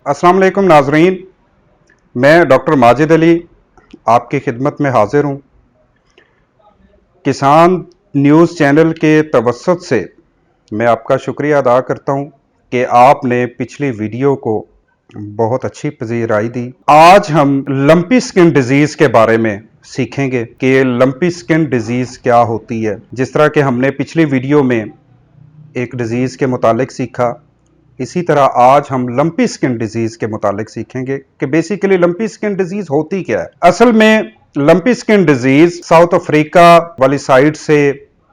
अस्सलाम वालेकुम नाजरीन, मैं डॉक्टर माजिद अली आपकी खिदमत में हाजिर हूँ। किसान न्यूज़ चैनल के तवस्सुत से मैं आपका शुक्रिया अदा करता हूँ कि आपने पिछली वीडियो को बहुत अच्छी पजीराई दी। आज हम लंपी स्किन डिजीज़ के बारे में सीखेंगे कि लंपी स्किन डिजीज़ क्या होती है। जिस तरह के हमने पिछली वीडियो में एक डिजीज़ के मुतालिक सीखा, इसी तरह आज हम लंपी स्किन डिजीज के मुतालिक सीखेंगे कि बेसिकली लंपी स्किन डिजीज होती क्या है। असल में lumpy skin disease south Africa वाली साइड से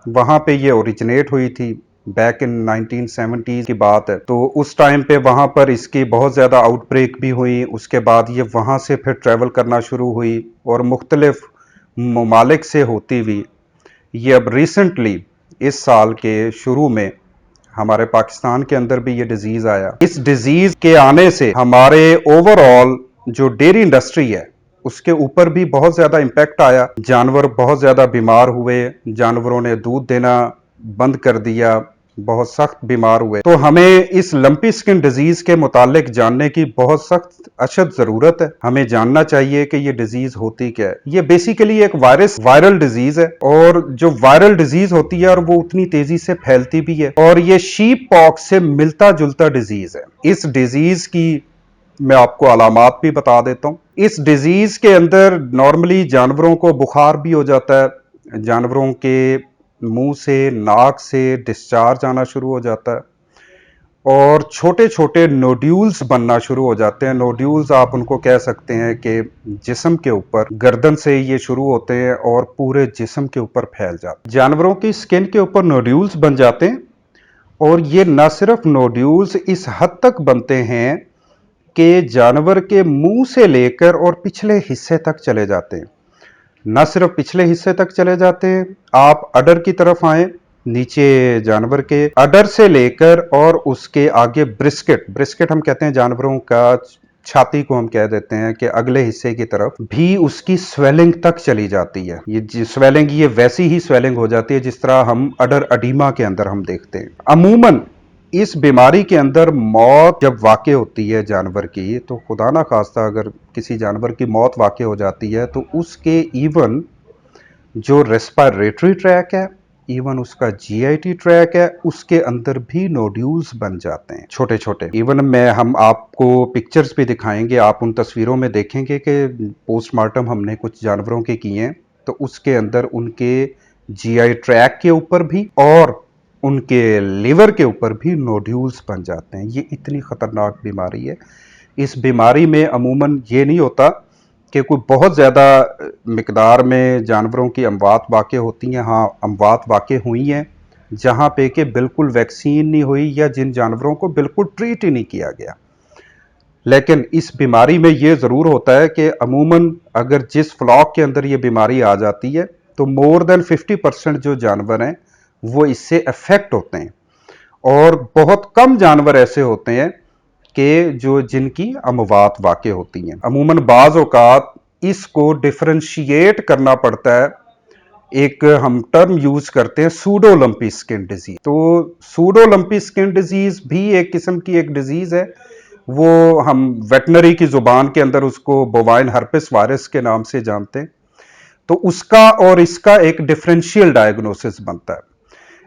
वहां पे ये ओरिजिनेट हुई थी। बैक इन 1970 की बात है। तो उस टाइम पे वहां पर इसकी बहुत ज़्यादा आउटब्रेक भी हुई। उसके बाद ये वहां से फिर ट्रेवल करना शुरू हुई और मुख्तलिफ ममालिक से होती हुई ये अब रिसेंटली इस साल के शुरू में हमारे पाकिस्तान के अंदर भी ये डिजीज आया। इस डिजीज के आने से हमारे ओवरऑल जो डेयरी इंडस्ट्री है उसके ऊपर भी बहुत ज्यादा इंपैक्ट आया। जानवर बहुत ज्यादा बीमार हुए, जानवरों ने दूध देना बंद कर दिया, बहुत सख्त बीमार हुए। तो हमें इस लंपी स्किन डिजीज के मुतालिक जानने की बहुत सख्त अशद जरूरत है। हमें जानना चाहिए कि ये डिजीज होती क्या है। ये बेसिकली एक वायरल डिजीज है और जो वायरल डिजीज होती है और वो उतनी तेजी से फैलती भी है और ये शीप पॉक्स से मिलता जुलता डिजीज है। इस डिजीज की मैं आपको अलामात भी बता देता हूं। इस डिजीज के अंदर नॉर्मली जानवरों को बुखार भी हो जाता है, जानवरों के मुंह से नाक से डिस्चार्ज आना शुरू हो जाता है और छोटे छोटे नोड्यूल्स बनना शुरू हो जाते हैं। नोड्यूल्स आप उनको कह सकते हैं कि जिस्म के ऊपर, गर्दन से ये शुरू होते हैं और पूरे जिस्म के ऊपर फैल जाते हैं। जानवरों की स्किन के ऊपर नोड्यूल्स बन जाते हैं और ये न सिर्फ नोड्यूल्स इस हद तक बनते हैं कि जानवर के मुंह से लेकर और पिछले हिस्से तक चले जाते हैं। न सिर्फ पिछले हिस्से तक चले जाते हैं, आप अडर की तरफ आए, नीचे जानवर के अडर से लेकर और उसके आगे ब्रिस्केट हम कहते हैं जानवरों का, छाती को हम कह देते हैं कि अगले हिस्से की तरफ भी उसकी स्वेलिंग तक चली जाती है। ये स्वेलिंग ये वैसी ही स्वेलिंग हो जाती है जिस तरह हम अडर अडीमा के अंदर हम देखते हैं। अमूमन इस बीमारी के अंदर मौत जब वाक़ होती है जानवर की, तो खुदा ना खास्ता अगर किसी जानवर की मौत वाक़ हो जाती है तो उसके इवन जो रेस्पिरेटरी ट्रैक है, इवन उसका जीआईटी ट्रैक है, उसके अंदर भी नोड्यूल्स बन जाते हैं छोटे छोटे। इवन हम आपको पिक्चर्स भी दिखाएंगे, आप उन तस्वीरों में देखेंगे कि पोस्टमार्टम हमने कुछ जानवरों के किए हैं तो उसके अंदर उनके जीआई ट्रैक के ऊपर भी और उनके लिवर के ऊपर भी नोड्यूल्स बन जाते हैं। ये इतनी खतरनाक बीमारी है। इस बीमारी में अमूमन ये नहीं होता कि कोई बहुत ज़्यादा मिकदार में जानवरों की अमवात वाक़ होती हैं। हाँ, अमवात वाक़ हुई हैं जहाँ पे कि बिल्कुल वैक्सीन नहीं हुई या जिन जानवरों को बिल्कुल ट्रीट ही नहीं किया गया। लेकिन इस बीमारी में ये ज़रूर होता है कि अमूमन अगर जिस फ्लॉक के अंदर ये बीमारी आ जाती है तो मोर देन 50% जो जानवर हैं वो इससे अफेक्ट होते हैं और बहुत कम जानवर ऐसे होते हैं कि जो जिनकी अमवात वाक़ होती हैं। अमूमन बाज़ औक़ात इसको डिफरेंशिएट करना पड़ता है। एक हम टर्म यूज करते हैं सूडो लंपी स्किन डिजीज। तो सूडो लंपी स्किन डिजीज भी एक किस्म की एक डिजीज है। वो हम वेटनरी की जुबान के अंदर उसको बोवाइन हर्पिस वायरस के नाम से जानते हैं। तो उसका और इसका एक डिफरेंशियल डायग्नोसिस बनता है।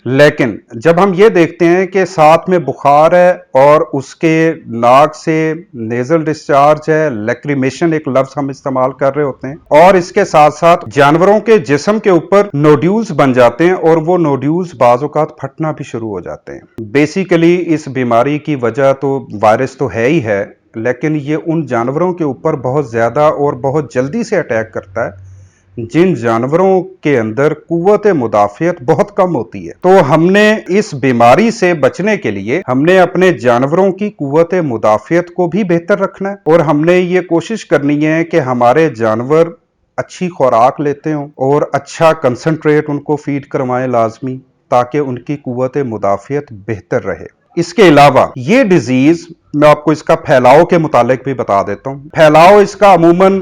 लेकिन जब हम ये देखते हैं कि साथ में बुखार है और उसके नाक से नेजल डिस्चार्ज है, लैक्रिमेशन एक लफ्ज हम इस्तेमाल कर रहे होते हैं, और इसके साथ साथ जानवरों के जिस्म के ऊपर नोड्यूल्स बन जाते हैं और वो नोड्यूल्स बाज़ औक़ात फटना भी शुरू हो जाते हैं। बेसिकली इस बीमारी की वजह तो वायरस तो है ही है, लेकिन ये उन जानवरों के ऊपर बहुत ज़्यादा और बहुत जल्दी से अटैक करता है जिन जानवरों के अंदर कुव्वत मुदाफ़ियत बहुत कम होती है। तो हमने इस बीमारी से बचने के लिए हमने अपने जानवरों की कुव्वत मुदाफ़ियत को भी बेहतर रखना है और हमने ये कोशिश करनी है कि हमारे जानवर अच्छी खुराक लेते हों और अच्छा कंसंट्रेट उनको फीड करवाएं लाजमी, ताकि उनकी कुव्वत मुदाफ़ियत बेहतर रहे। इसके अलावा ये डिजीज मैं आपको इसका फैलाव के मुतालिक भी बता देता हूँ। फैलाव इसका अमूमन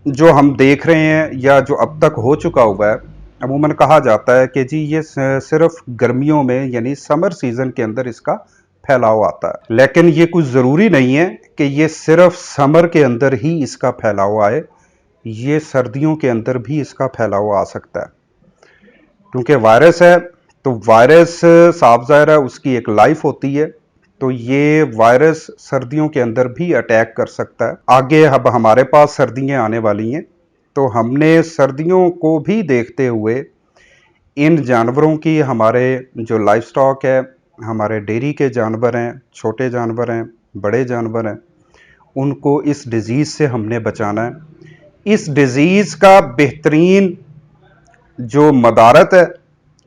जो हम देख रहे हैं या जो अब तक हो चुका हुआ है, अमूमन कहा जाता है कि जी ये सिर्फ गर्मियों में यानी समर सीजन के अंदर इसका फैलाव आता है। लेकिन ये कुछ ज़रूरी नहीं है कि ये सिर्फ समर के अंदर ही इसका फैलाव आए, ये सर्दियों के अंदर भी इसका फैलाव आ सकता है। क्योंकि वायरस है तो वायरस साफ ज़ाहिर है उसकी एक लाइफ होती है, तो ये वायरस सर्दियों के अंदर भी अटैक कर सकता है। आगे अब हमारे पास सर्दियां आने वाली हैं, तो हमने सर्दियों को भी देखते हुए इन जानवरों की, हमारे जो लाइफ स्टॉक है, हमारे डेयरी के जानवर हैं, छोटे जानवर हैं, बड़े जानवर हैं, उनको इस डिज़ीज़ से हमने बचाना है। इस डिज़ीज़ का बेहतरीन जो मदारत है,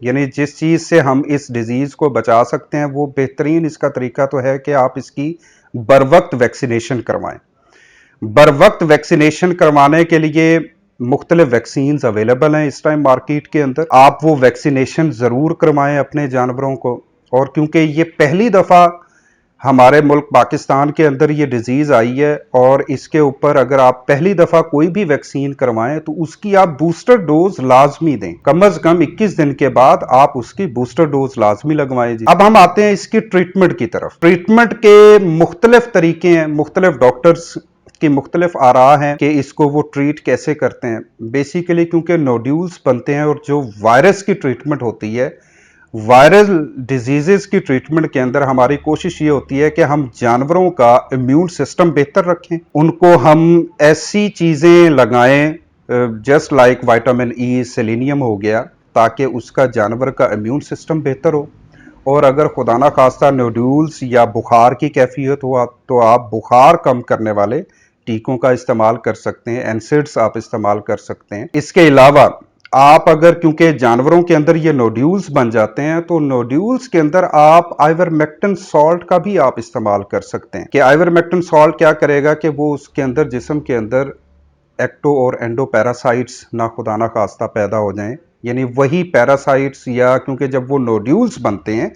यानी जिस चीज़ से हम इस डिज़ीज़ को बचा सकते हैं, वो बेहतरीन इसका तरीका तो है कि आप इसकी बर वक्त वैक्सीनेशन करवाएं। बर वक्त वैक्सीनेशन करवाने के लिए मुख्तलिफ वैक्सीन्स अवेलेबल हैं इस टाइम मार्केट के अंदर। आप वो वैक्सीनेशन ज़रूर करवाएं अपने जानवरों को। और क्योंकि ये पहली दफ़ा हमारे मुल्क पाकिस्तान के अंदर ये डिज़ीज़ आई है, और इसके ऊपर अगर आप पहली दफ़ा कोई भी वैक्सीन करवाएं तो उसकी आप बूस्टर डोज लाजमी दें। कम अज़ कम 21 दिन के बाद आप उसकी बूस्टर डोज लाजमी लगवाएं जी। अब हम आते हैं इसकी ट्रीटमेंट की तरफ। ट्रीटमेंट के मुख्तलिफ तरीके हैं, मुख्तलिफ डॉक्टर्स की मुख्तलिफ आरा हैं कि इसको वो ट्रीट कैसे करते हैं। बेसिकली क्योंकि नोड्यूल्स बनते हैं, और जो वायरस की ट्रीटमेंट होती है, वायरल डिजीजेस की ट्रीटमेंट के अंदर हमारी कोशिश ये होती है कि हम जानवरों का इम्यून सिस्टम बेहतर रखें, उनको हम ऐसी चीज़ें लगाएं just like vitamin E, selenium हो गया, ताकि उसका जानवर का इम्यून सिस्टम बेहतर हो। और अगर खुदा ना खास्ता नोड्यूल्स या बुखार की कैफियत हो तो आप बुखार कम करने वाले टीकों का इस्तेमाल कर सकते हैं, एनसिड्स आप इस्तेमाल कर सकते हैं। इसके अलावा आप अगर, क्योंकि जानवरों के अंदर ये नोड्यूल्स बन जाते हैं, तो नोड्यूल्स के अंदर आप आइवरमेक्टिन सॉल्ट का भी आप इस्तेमाल कर सकते हैं। कि आइवरमेक्टिन सॉल्ट क्या करेगा कि वो उसके अंदर, जिस्म के अंदर एक्टो और एंडो पैरासाइट्स ना खुदा ना खास्ता पैदा हो जाएं, यानी वही पैरासाइट्स, या क्योंकि जब वो नोड्यूल्स बनते हैं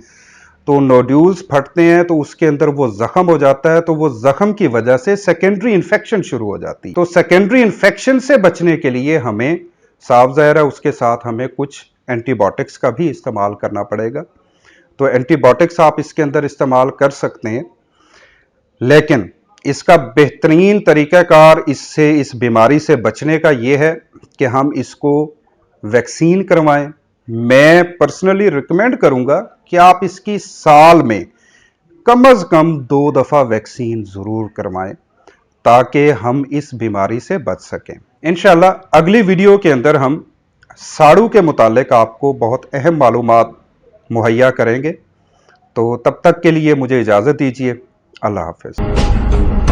तो नोड्यूल्स फटते हैं तो उसके अंदर वो जख्म हो जाता है, तो वो जख्म की वजह से सेकेंडरी इन्फेक्शन शुरू हो जाती है। तो सेकेंडरी इन्फेक्शन से बचने के लिए हमें, साफ ज़ाहिर है उसके साथ हमें कुछ एंटीबायोटिक्स का भी इस्तेमाल करना पड़ेगा। तो एंटीबायोटिक्स आप इसके अंदर इस्तेमाल कर सकते हैं, लेकिन इसका बेहतरीन तरीक़ाकार इससे, इस बीमारी से बचने का ये है कि हम इसको वैक्सीन करवाएं। मैं पर्सनली रिकमेंड करूंगा कि आप इसकी साल में कम अज़ कम 2 दफ़ा वैक्सीन ज़रूर करवाएं, ताकि हम इस बीमारी से बच सकें। इंशाल्लाह अगली वीडियो के अंदर हम साड़ू के मुतालिक आपको बहुत अहम मालूमात मुहैया करेंगे। तो तब तक के लिए मुझे इजाज़त दीजिए। अल्लाह हाफ़िज़।